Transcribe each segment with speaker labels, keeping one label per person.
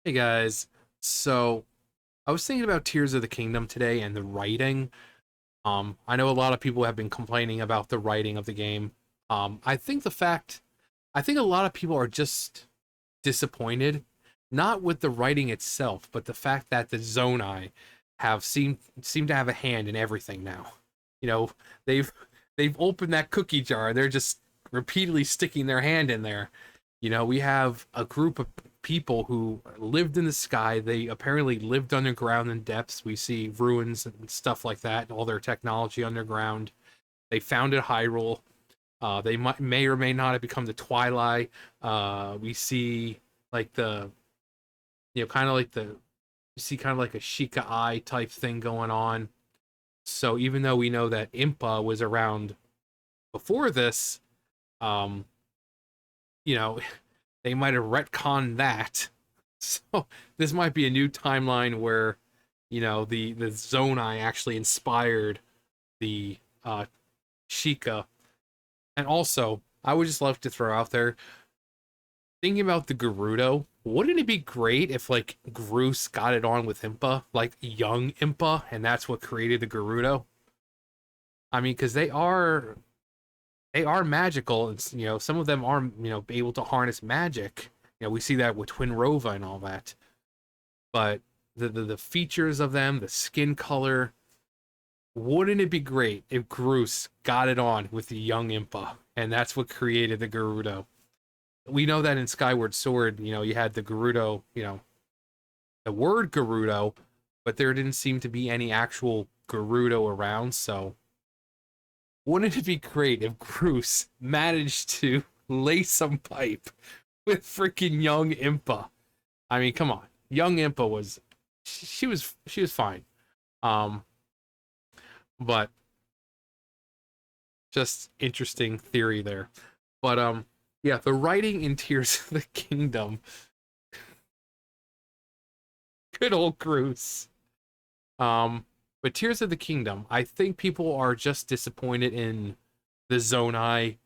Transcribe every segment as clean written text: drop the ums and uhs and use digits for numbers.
Speaker 1: Hey guys, so I was thinking about Tears of the Kingdom today and the writing. I know a lot of people have been complaining about the writing of the game. I think I think a lot of people are just disappointed, not with the writing itself, but the fact that the Zonai seem to have a hand in everything now. You know, they've they've opened that cookie jar. They're just repeatedly sticking their hand in there. We have a group of people who lived in the sky. They apparently lived underground in depths. We see ruins and stuff like that, and all their technology underground. They founded Hyrule. They may or may not have become the Twilight. We see like kind of like you see kind of like a Sheikah Eye type thing going on. So even though we know that Impa was around before this, um, you know, they might have retconned that. So this might be a new timeline where, the Zonai actually inspired the Sheikah. And also, I would just love to throw out there, thinking about the Gerudo, wouldn't it be great if like Groose got it on with Impa, like young Impa, and that's what created the Gerudo? I mean, because they are magical. It's some of them are able to harness magic. We see that with Twin Rova and all that. But the features of them, the skin color, wouldn't it be great if Groose got it on with the young Impa, and that's what created the Gerudo? We know that in Skyward Sword, you had the Gerudo, the word Gerudo, but there didn't seem to be any actual Gerudo around. So wouldn't it be great if Groose managed to lay some pipe with freaking young Impa? I mean, come on. Young Impa was she was fine. Um, but just interesting theory there. But yeah, the writing in Tears of the Kingdom, good old Groose. Um, but Tears of the Kingdom, I think people are just disappointed in the Zonai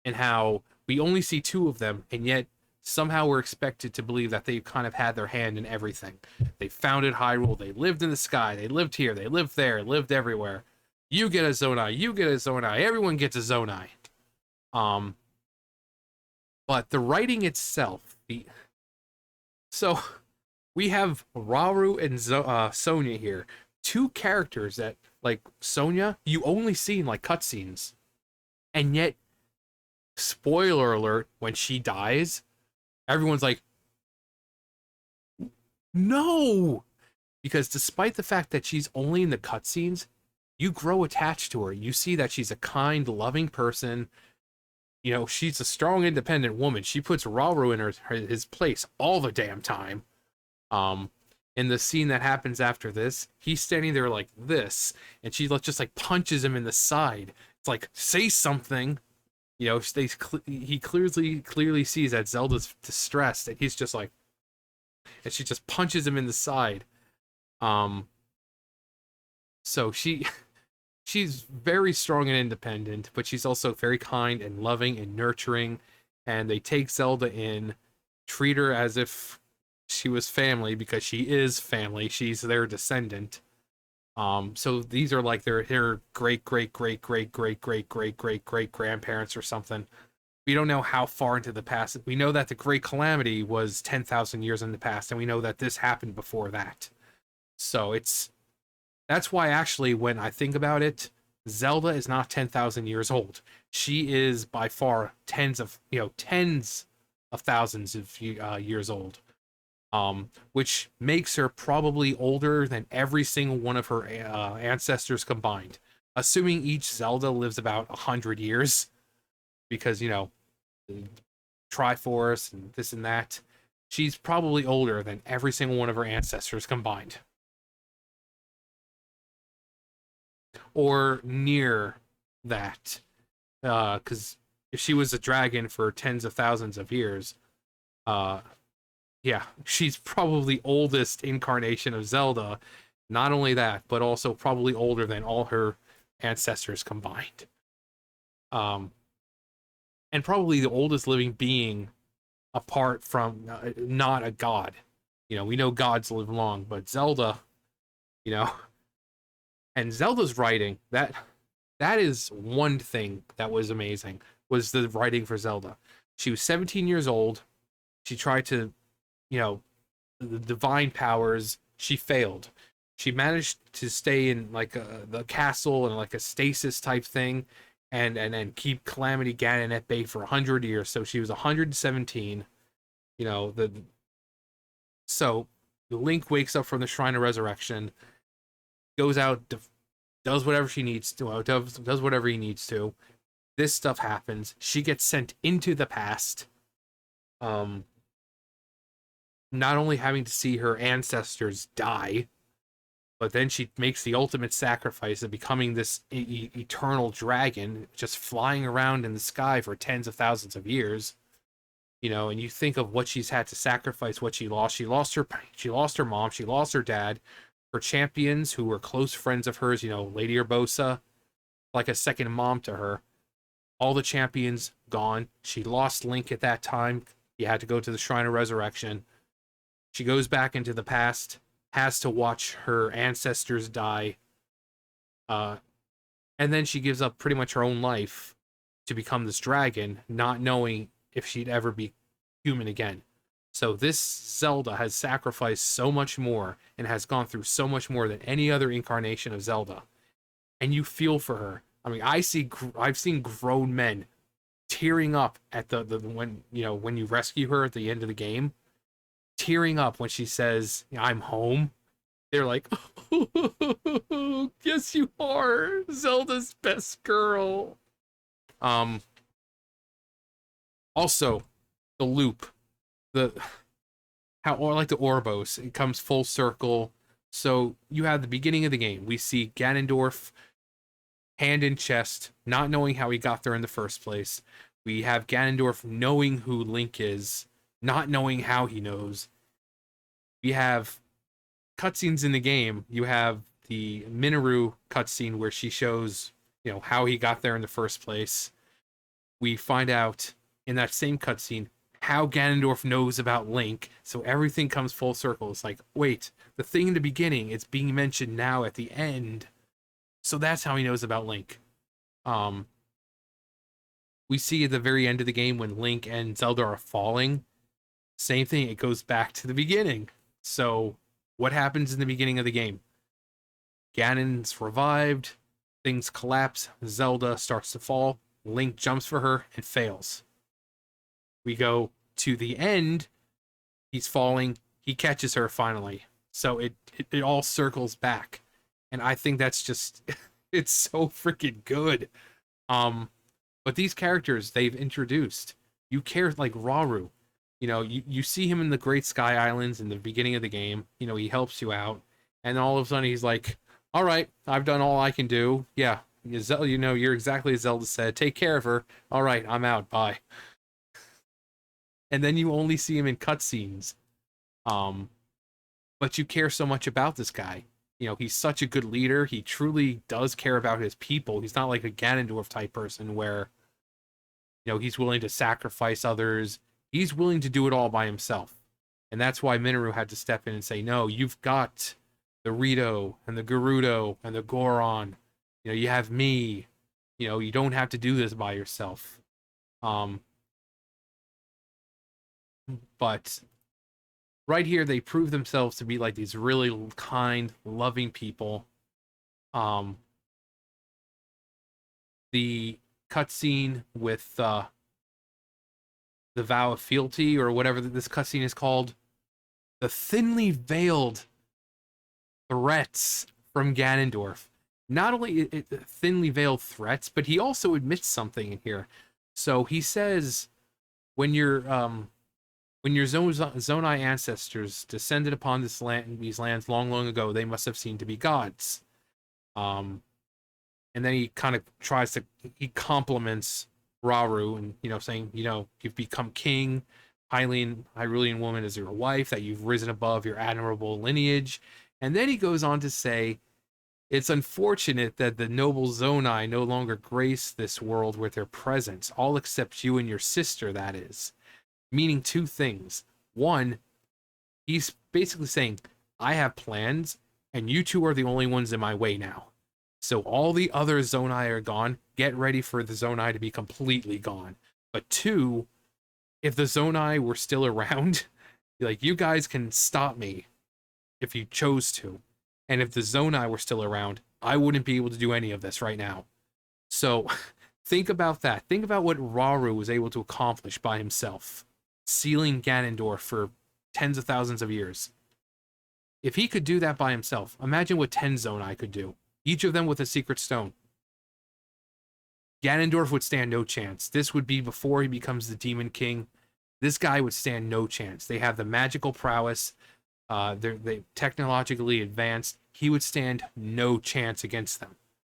Speaker 1: and how we only see two of them, and yet somehow we're expected to believe that they kind of had their hand in everything. They founded Hyrule, they lived in the sky, they lived here, they lived there, lived everywhere. You get a Zonai, you get a Zonai, everyone gets a Zonai. Um, but the writing itself, so we have Rauru and Sonya here, two characters that like Sonya you only see in like cutscenes, and yet spoiler alert, when she dies, everyone's like, no, because despite the fact that she's only in the cutscenes, you grow attached to her. You see that she's a kind, loving person. She's a strong, independent woman. She puts Rauru in his place all the damn time. Um, in the scene that happens after this, he's standing there like this, and she just like punches him in the side. It's like, say something. He clearly sees that Zelda's distressed, and he's just like, and she just punches him in the side. Um, so she's very strong and independent, but she's also very kind and loving and nurturing. And they take Zelda in, treat her as if she was family because she is family. She's their descendant. So these are like their great great great great great great great great great grandparents or something. We don't know how far into the past. We know that the Great Calamity was 10,000 years in the past, and we know that this happened before that. So that's why actually when I think about it, Zelda is not 10,000 years old. She is by far tens of thousands of years old. Which makes her probably older than every single one of her ancestors combined. Assuming each Zelda lives about 100 years, because Triforce and this and that, she's probably older than every single one of her ancestors combined, or near that. Because if she was a dragon for tens of thousands of years, uh, yeah, she's probably oldest incarnation of Zelda. Not only that, but also probably older than all her ancestors combined. Um, and probably the oldest living being apart from not a god. We know gods live long, but Zelda, you know, and Zelda's writing, that is one thing that was amazing, was the writing for Zelda. She was 17 years old. She tried to, you know, the divine powers. She failed. She managed to stay in like the castle and like a stasis type thing, and keep Calamity Ganon at bay for 100 years. So she was 117. You know the so Link wakes up from the Shrine of Resurrection, goes out, does whatever she needs to, does whatever he needs to. This stuff happens. She gets sent into the past. Um, not only having to see her ancestors die, but then she makes the ultimate sacrifice of becoming this eternal dragon, just flying around in the sky for tens of thousands of years. And you think of what she's had to sacrifice, what she lost. She lost her mom, she lost her dad, her champions who were close friends of hers. Lady Urbosa, like a second mom to her. All the champions gone. She lost Link at that time. He had to go to the Shrine of Resurrection. She goes back into the past, has to watch her ancestors die, and then she gives up pretty much her own life to become this dragon, not knowing if she'd ever be human again. So this Zelda has sacrificed so much more and has gone through so much more than any other incarnation of Zelda, and you feel for her. I mean, I've seen grown men tearing up at the when you rescue her at the end of the game, tearing up when she says, "I'm home." They're like, "Oh, yes, you are Zelda's best girl." Also, the loop, the how, or like the Orbos, it comes full circle. So you have the beginning of the game. We see Ganondorf hand in chest, not knowing how he got there in the first place. We have Ganondorf knowing who Link is, not knowing how he knows. We have cutscenes in the game. You have the Minoru cutscene where she shows, how he got there in the first place. We find out in that same cutscene how Ganondorf knows about Link, so everything comes full circle. It's like, wait, the thing in the beginning, it's being mentioned now at the end. So that's how he knows about Link. We see at the very end of the game when Link and Zelda are falling, same thing, it goes back to the beginning. So what happens in the beginning of the game? Ganon's revived, things collapse, Zelda starts to fall, Link jumps for her and fails. We go to the end, he's falling, he catches her finally. So it all circles back. And I think that's just it's so freaking good. But these characters they've introduced, you care, like Rauru. You see him in the Great Sky Islands in the beginning of the game. He helps you out, and all of a sudden he's like, "All right, I've done all I can do. Yeah, you're exactly as Zelda said. Take care of her. All right, I'm out. Bye." And then you only see him in cutscenes. But you care so much about this guy. He's such a good leader. He truly does care about his people. He's not like a Ganondorf type person where, he's willing to sacrifice others. He's willing to do it all by himself. And that's why Minoru had to step in and say, "No, you've got the Rito and the Gerudo and the Goron. You have me. You don't have to do this by yourself." But right here, they prove themselves to be like these really kind, loving people. The cutscene with the vow of fealty, or whatever this cutscene is called, the thinly veiled threats from Ganondorf. Not only thinly veiled threats, but he also admits something in here. So he says, when your Zonai ancestors descended upon these lands long, long ago, they must have seemed to be gods. And then he kind of he compliments Rauru and, saying, you've become king, Hyrulean woman is your wife, that you've risen above your admirable lineage. And then he goes on to say, it's unfortunate that the noble Zonai no longer grace this world with their presence, all except you and your sister, that is. Meaning two things. One, He's basically saying, I have plans, and you two are the only ones in my way now. So all the other Zonai are gone. Get ready for the Zonai to be completely gone. But two, if the Zonai were still around, like, you guys can stop me if you chose to. And if the Zonai were still around, I wouldn't be able to do any of this right now. So think about that. Think about what Rauru was able to accomplish by himself, sealing Ganondorf for tens of thousands of years. If he could do that by himself, imagine what 10 Zonai could do, each of them with a secret stone. Ganondorf would stand no chance. This would be before he becomes the Demon King. This guy would stand no chance. They have the magical prowess. They technologically advanced. He would stand no chance against them.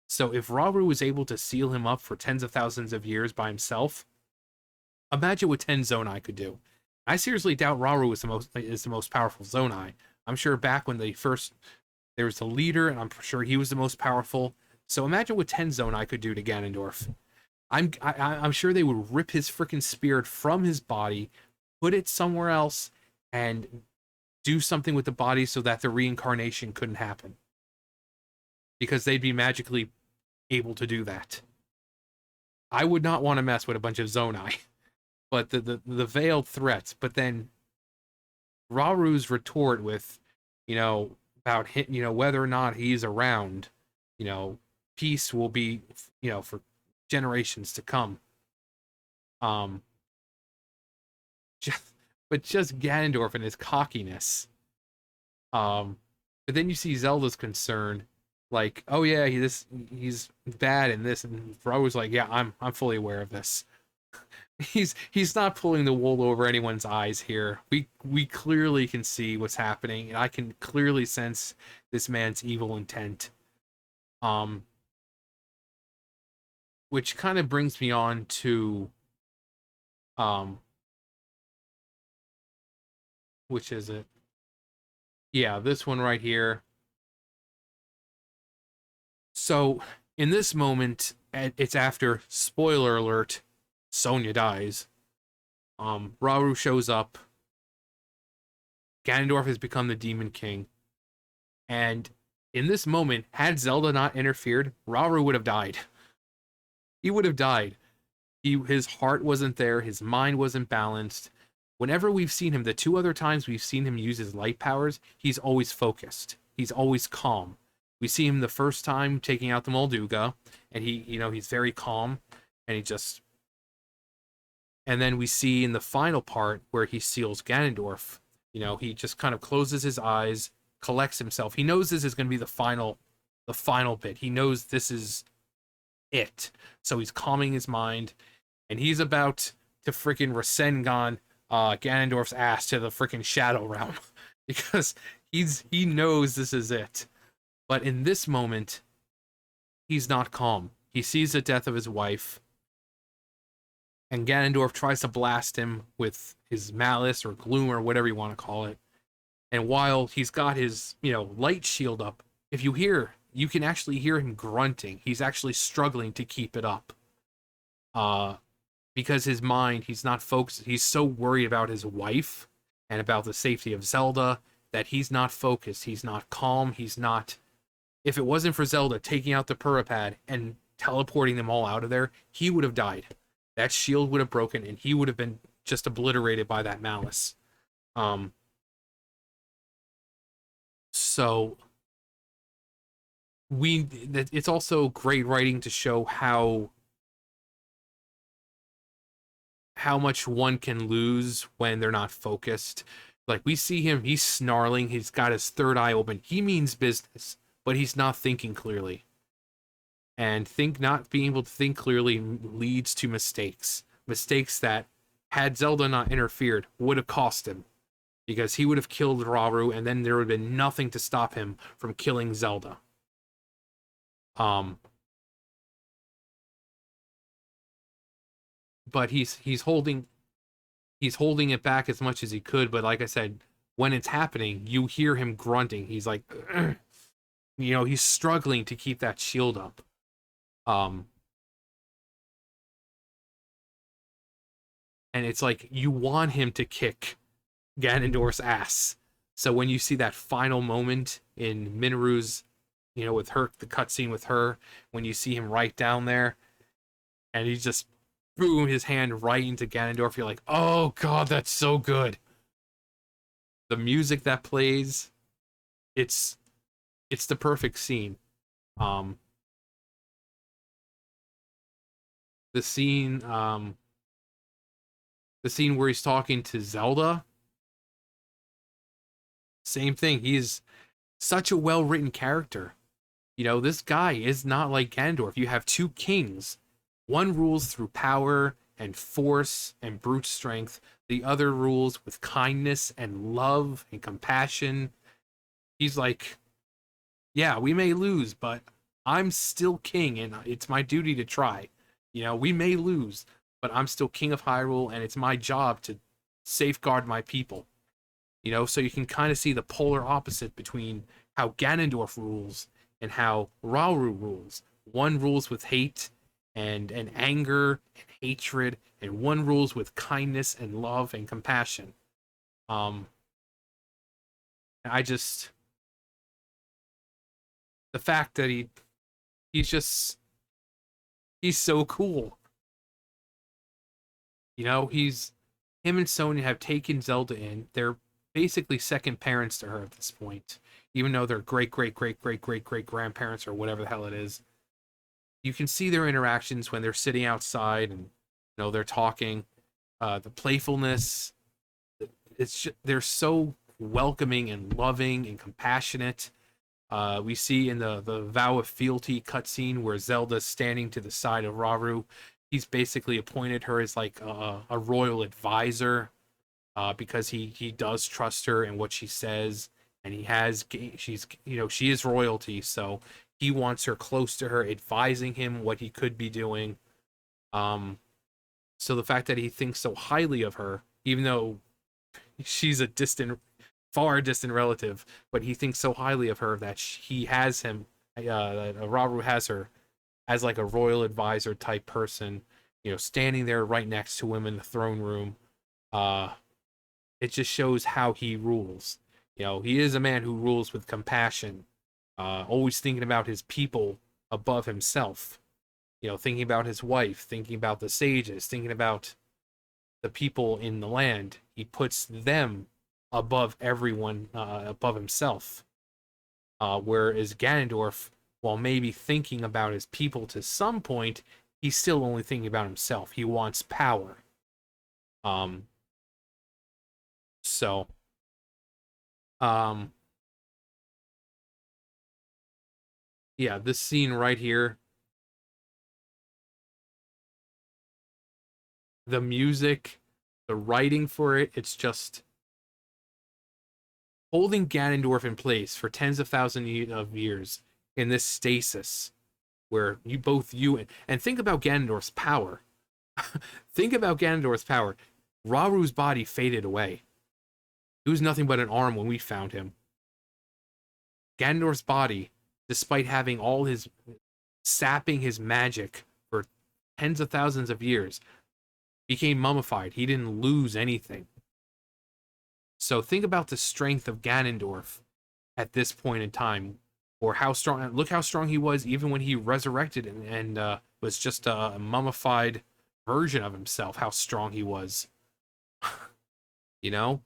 Speaker 1: So if Rauru was able to seal him up for tens of thousands of years by himself, imagine what 10 Zonai could do. I seriously doubt Rauru is the most powerful Zonai. I'm sure back when there was the leader, and I'm sure he was the most powerful. So imagine what 10 Zonai could do to Ganondorf. I'm sure they would rip his freaking spirit from his body, put it somewhere else, and do something with the body so that the reincarnation couldn't happen. Because they'd be magically able to do that. I would not want to mess with a bunch of Zonai. But the veiled threats. But then Rauru's retort with, about whether or not he's around, peace will be, for generations to come. Just Ganondorf and his cockiness. But then you see Zelda's concern, like, oh yeah, he's bad in this, and Rauru's like, yeah, I'm fully aware of this. He's not pulling the wool over anyone's eyes here. We clearly can see what's happening, and I can clearly sense this man's evil intent. Which kind of brings me on to which is it? Yeah, this one right here. So in this moment, it's after, spoiler alert, Sonya dies. Rauru shows up. Ganondorf has become the Demon King. And in this moment, had Zelda not interfered, Rauru would have died. He would have died. His heart wasn't there. His mind wasn't balanced. Whenever we've seen him, the two other times we've seen him use his light powers, he's always focused. He's always calm. We see him the first time taking out the Molduga, and he's very calm, and and then we see in the final part where he seals Ganondorf, he just kind of closes his eyes, collects himself. He knows this is going to be the final bit. He knows this is it. So he's calming his mind, and he's about to freaking Rasengan Ganondorf's ass to the freaking Shadow Realm because he knows this is it. But in this moment, he's not calm. He sees the death of his wife, and Ganondorf tries to blast him with his malice or gloom or whatever you want to call it. And while he's got his, light shield up, you can actually hear him grunting. He's actually struggling to keep it up. Because his mind, he's not focused. He's so worried about his wife and about the safety of Zelda that he's not focused. He's not calm. He's not... If it wasn't for Zelda taking out the Purapad and teleporting them all out of there, he would have died. That shield would have broken, and he would have been just obliterated by that malice. So it's also great writing to show how much one can lose when they're not focused. Like, we see him, he's snarling, he's got his third eye open. He means business, but he's not thinking clearly. And not being able to think clearly leads to mistakes. Mistakes that, had Zelda not interfered, would have cost him. Because he would have killed Rauru, and then there would have been nothing to stop him from killing Zelda. But he's holding it back as much as he could. But like I said, when it's happening, you hear him grunting. He's like, he's struggling to keep that shield up. And it's like, you want him to kick Ganondorf's ass, So when you see that final moment in Minoru's, with her, the cutscene with her, when you see him right down there, and he just boom his hand right into Ganondorf, you're like, oh god, that's so good. The music that plays, it's it's the perfect scene. Um, the scene, the scene where he's talking to Zelda, same thing. He's such a well written character. This guy is not like Ganondorf. You have two kings. One rules through power and force and brute strength. The other rules with kindness and love and compassion. He's like, yeah, we may lose, but I'm still king and it's my duty to try. We may lose, but I'm still king of Hyrule and it's my job to safeguard my people. So you can kind of see the polar opposite between how Ganondorf rules and how Rauru rules. One rules with hate and anger and hatred, and one rules with kindness and love and compassion. Um, I just the fact that he's just he's so cool. He's him and Sonya have taken Zelda in. They're basically second parents to her at this point, even though they're great great great great great great grandparents or whatever the hell it is. You can see their interactions when they're sitting outside and they're talking. The playfulness, they're so welcoming and loving and compassionate. We see in the Vow of Fealty cutscene where Zelda's standing to the side of Rauru. He's basically appointed her as like a royal advisor, because he does trust her and what she says, and she is royalty, so he wants her close to her, advising him what he could be doing. So the fact that he thinks so highly of her, even though she's a far distant relative, but he thinks so highly of her that he has him, that Rauru has her as like a royal advisor type person, standing there right next to him in the throne room. It just shows how he rules. He is a man who rules with compassion, always thinking about his people above himself. Thinking about his wife, thinking about the sages, thinking about the people in the land. He puts them above everyone, above himself. Whereas Ganondorf, while maybe thinking about his people to some point, he's still only thinking about himself. He wants power. Um, so, um, yeah, this scene right here, the music, the writing for it, it's just holding Ganondorf in place for tens of thousands of years in this stasis where and think about Ganondorf's power. Think about Ganondorf's power. Rauru's body faded away. He was nothing but an arm when we found him. Ganondorf's body, despite having all his sapping his magic for tens of thousands of years, became mummified. He didn't lose anything. So think about the strength of Ganondorf at this point in time, or how strong. Look how strong he was even when he resurrected and was just a mummified version of himself. How strong he was, you know.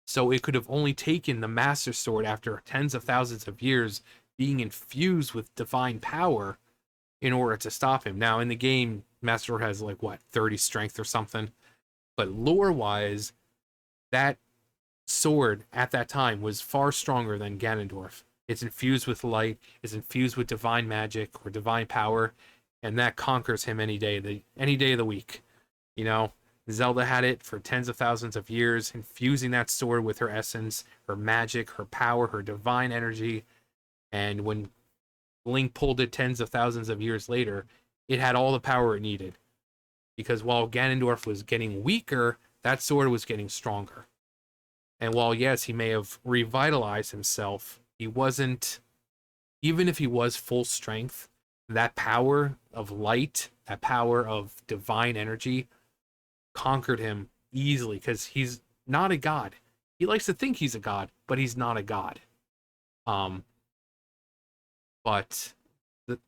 Speaker 1: So it could have only taken the Master Sword after tens of thousands of years being infused with divine power in order to stop him. Now in the game, Master Sword has like what 30 strength or something, but lore-wise, that sword at that time was far stronger than Ganondorf. It's infused with light, it's infused with divine magic or divine power, and that conquers him any day of the week. You know, Zelda had it for tens of thousands of years, infusing that sword with her essence, her magic, her power, her divine energy, and when Link pulled it tens of thousands of years later, it had all the power it needed. Because while Ganondorf was getting weaker, that sword was getting stronger. And while, yes, he may have revitalized himself, he wasn't, even if he was full strength, that power of light, that power of divine energy conquered him easily because he's not a god. He likes to think he's a god, but he's not a god. Um, but the,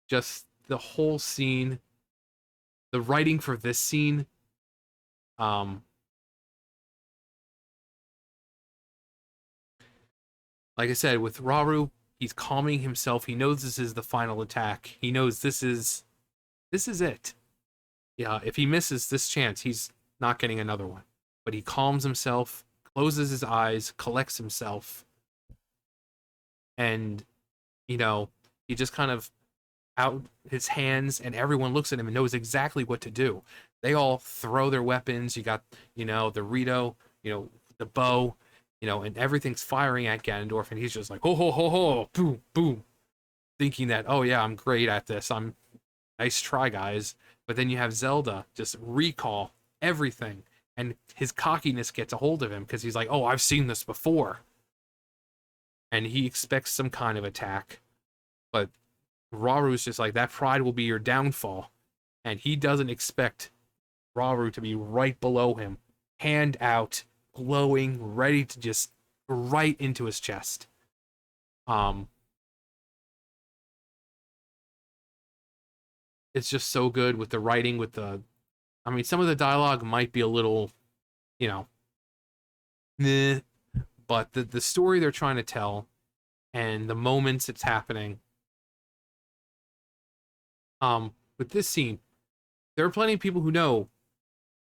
Speaker 1: just the whole scene, the writing for this scene, um, like I said, with Rauru, he's calming himself. He knows this is the final attack. He knows this is it. Yeah, if he misses this chance, he's not getting another one. But he calms himself, closes his eyes, collects himself, and you know, he just kind of out his hands, and everyone looks at him and knows exactly what to do. They all throw their weapons. You got, the Rito, the bow, and everything's firing at Ganondorf, and he's just like, ho ho ho ho, boom boom, thinking that, oh yeah, I'm great at this. I'm nice try, guys. But then you have Zelda just recall everything, and his cockiness gets a hold of him because he's like, oh, I've seen this before, and he expects some kind of attack, but Raru's just like, that pride will be your downfall. And he doesn't expect Rauru to be right below him, hand out, glowing, ready to just right into his chest. It's just so good with the writing, I mean, some of the dialogue might be a little, you know, meh, but the story they're trying to tell and the moments it's happening. With this scene, there are plenty of people who know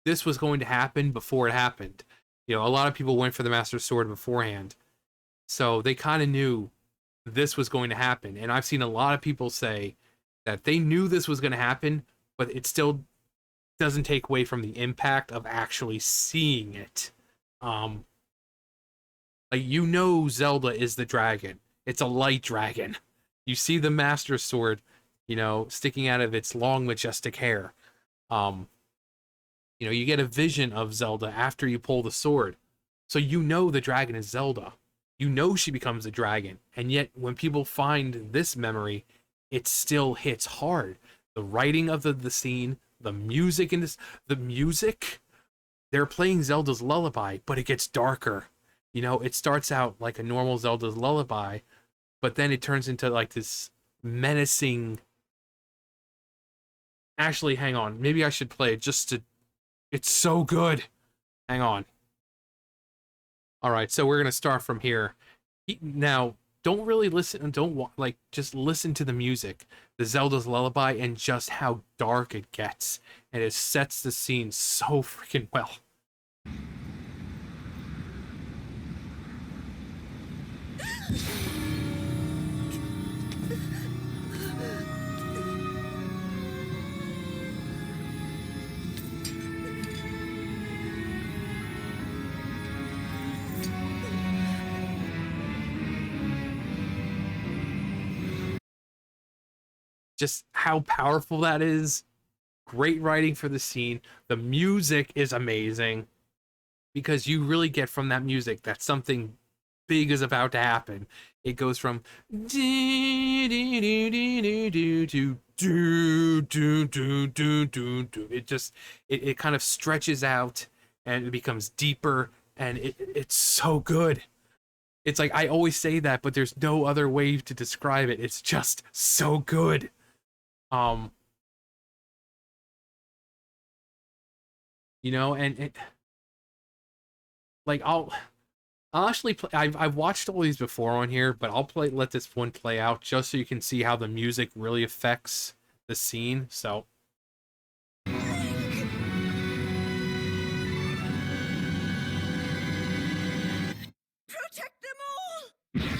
Speaker 1: this was going to happen before it happened. A lot of people went for the Master Sword beforehand, so they kind of knew this was going to happen. And I've seen a lot of people say that they knew this was going to happen, but it still doesn't take away from the impact of actually seeing it. Like, Zelda is the dragon. It's a light dragon. You see the Master Sword, sticking out of its long, majestic hair. You get a vision of Zelda after you pull the sword. So the dragon is Zelda. She becomes a dragon. And yet, when people find this memory, it still hits hard. The writing of the scene, the music in this, they're playing Zelda's lullaby, but it gets darker. It starts out like a normal Zelda's lullaby, but then it turns into like this menacing. Actually, hang on. Maybe I should play it just to. It's so good. Hang on. All right, so we're gonna start from here. Now, don't really listen. Just listen to the music, the Zelda's lullaby, and just how dark it gets, and it sets the scene so freaking well. Just how powerful that is. Great writing for the scene. The music is amazing because you really get from that music that something big is about to happen. It goes from it kind of stretches out and it becomes deeper, and it's so good. It's like, I always say that, but there's no other way to describe it. It's just so good. Um, and it, like, I'll actually play. I've watched all these before on here, but let this one play out just so you can see how the music really affects the scene. So.
Speaker 2: Protect them all!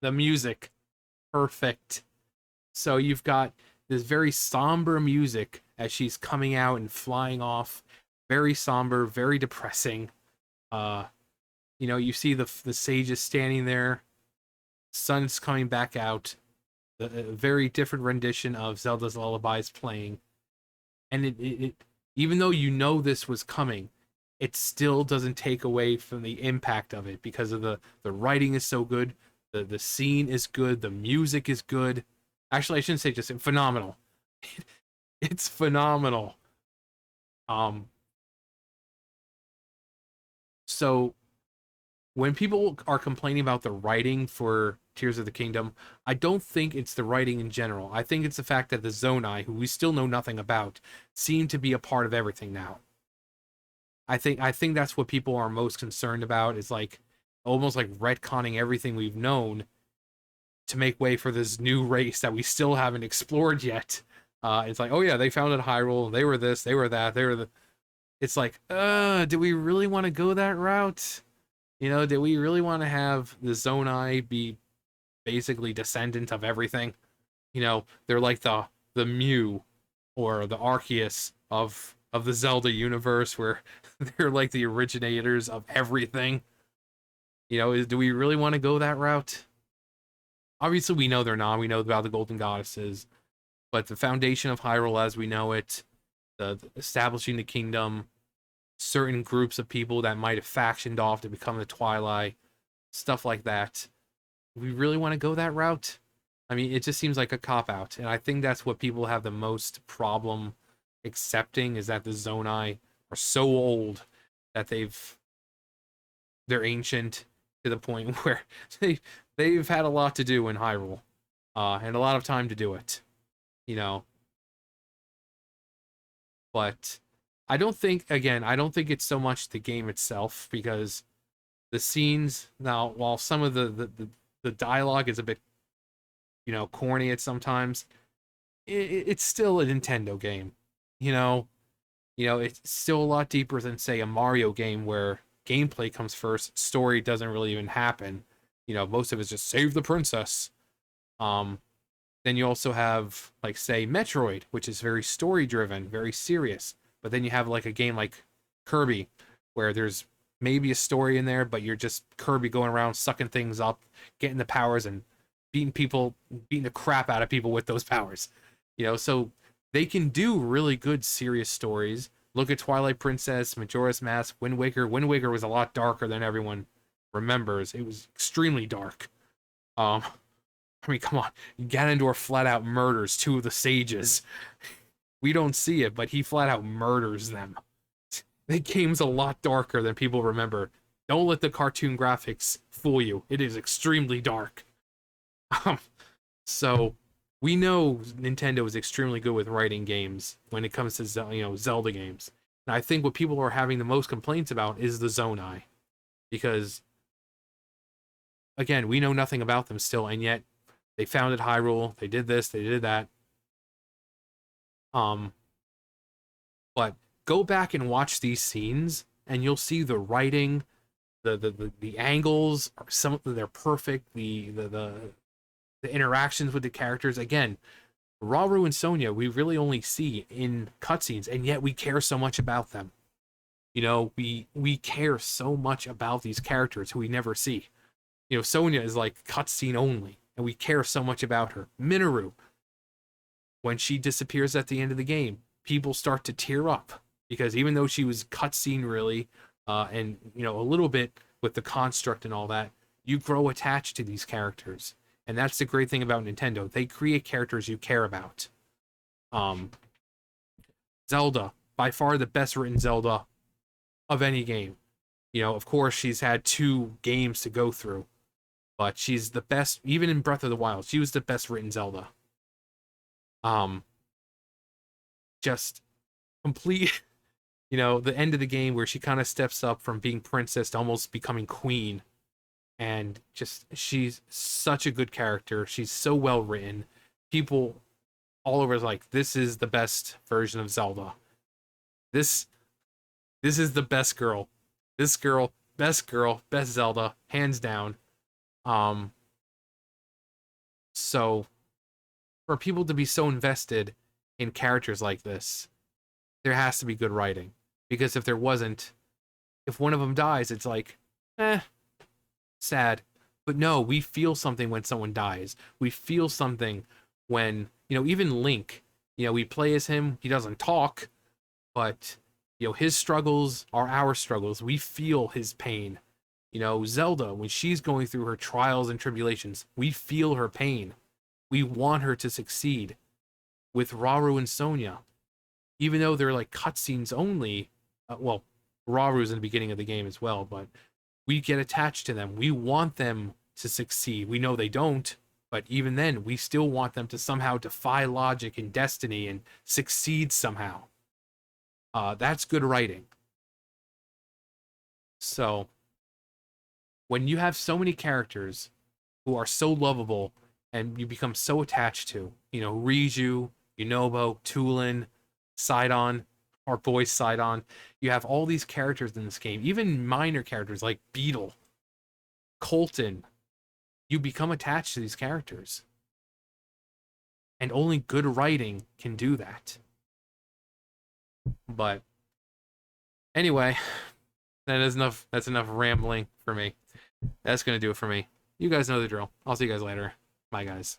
Speaker 1: The music, perfect. So you've got this very somber music as she's coming out and flying off, very somber, very depressing. Uh, you see the sages standing there, sun's coming back out, a very different rendition of Zelda's Lullaby is playing, and it even though you know this was coming, it still doesn't take away from the impact of it because of the writing is so good, the scene is good, the music is good. Actually, I shouldn't say just phenomenal. It's phenomenal. Um, so when people are complaining about the writing for Tears of the Kingdom, I don't think it's the writing in general. I think it's the fact that the Zonai, who we still know nothing about, seem to be a part of everything now. I think that's what people are most concerned about is like almost like retconning everything we've known to make way for this new race that we still haven't explored yet. It's like, oh yeah, they founded Hyrule, they were this, they were that, they were the. It's like, do we really want to go that route? Do we really want to have the Zonai be basically descendant of everything? They're like the Mew or the Arceus of the Zelda universe, where they're like the originators of everything. Do we really want to go that route? Obviously, we know they're not. We know about the Golden Goddesses, but the foundation of Hyrule as we know it, the establishing the kingdom, certain groups of people that might have factioned off to become the Twilight, stuff like that. We really want to go that route? I mean, it just seems like a cop out, and I think that's what people have the most problem accepting is that the Zonai are so old that they're ancient to the point where they've had a lot to do in Hyrule, and a lot of time to do it, you know. But I don't think it's so much the game itself because the scenes now, while some of the dialogue is a bit corny at sometimes, it's still a Nintendo game, you know. It's still a lot deeper than say a Mario game where gameplay comes first, story doesn't really even happen. Most of it's just save the princess. Um, then you also have like say Metroid, which is very story driven, very serious. But then you have like a game like Kirby, where there's maybe a story in there, but you're just Kirby going around sucking things up, getting the powers and beating the crap out of people with those powers. So they can do really good serious stories. Look at Twilight Princess, Majora's Mask, Wind Waker. Wind Waker was a lot darker than everyone remembers. It was extremely dark. Um, I mean, come on. Ganondorf flat out murders two of the sages. We don't see it, but he flat out murders them. The game's a lot darker than people remember. Don't let the cartoon graphics fool you. It is extremely dark. Um, so we know Nintendo is extremely good with writing games when it comes to Zelda games. And I think what people are having the most complaints about is the Zonai, because again, we know nothing about them still, and yet they founded Hyrule. They did this. They did that. Um, but go back and watch these scenes, and you'll see the writing, the angles are they're perfect. The interactions with the characters again. Rauru and Sonya, we really only see in cutscenes, and yet we care so much about them. We care so much about these characters who we never see. Sonya is like cutscene only, and we care so much about her. Minoru, when she disappears at the end of the game, people start to tear up because even though she was cutscene really, and a little bit with the construct and all that, you grow attached to these characters, and that's the great thing about Nintendo. They create characters you care about. Um, Zelda, by far the best written Zelda of any game. Of course, she's had 2 games to go through, but she's the best. Even in Breath of the Wild, she was the best written Zelda. Just complete. The end of the game where she kind of steps up from being princess to almost becoming queen, and just she's such a good character. She's so well written. People all over is like, this is the best version of Zelda. This this is the best girl. This girl, best Zelda, hands down. Um, So for people to be so invested in characters like this, there has to be good writing. Because if there wasn't, if one of them dies, it's like, eh, sad. But no, we feel something when someone dies. We feel something when, even Link, we play as him, he doesn't talk, but, his struggles are our struggles. We feel his pain. Zelda, when she's going through her trials and tribulations, we feel her pain. We want her to succeed. With Rauru and Sonya, even though they're like cutscenes only, well, Raru's in the beginning of the game as well, but we get attached to them. We want them to succeed. We know they don't, but even then, we still want them to somehow defy logic and destiny and succeed somehow. That's good writing. So, when you have so many characters who are so lovable and you become so attached to, Riju, Yunobo, Tulin, Sidon, our boy Sidon, you have all these characters in this game, even minor characters like Beetle, Colton, you become attached to these characters. And only good writing can do that. But anyway, that's enough rambling for me. That's gonna do it for me. You guys know the drill. I'll see you guys later. Bye guys.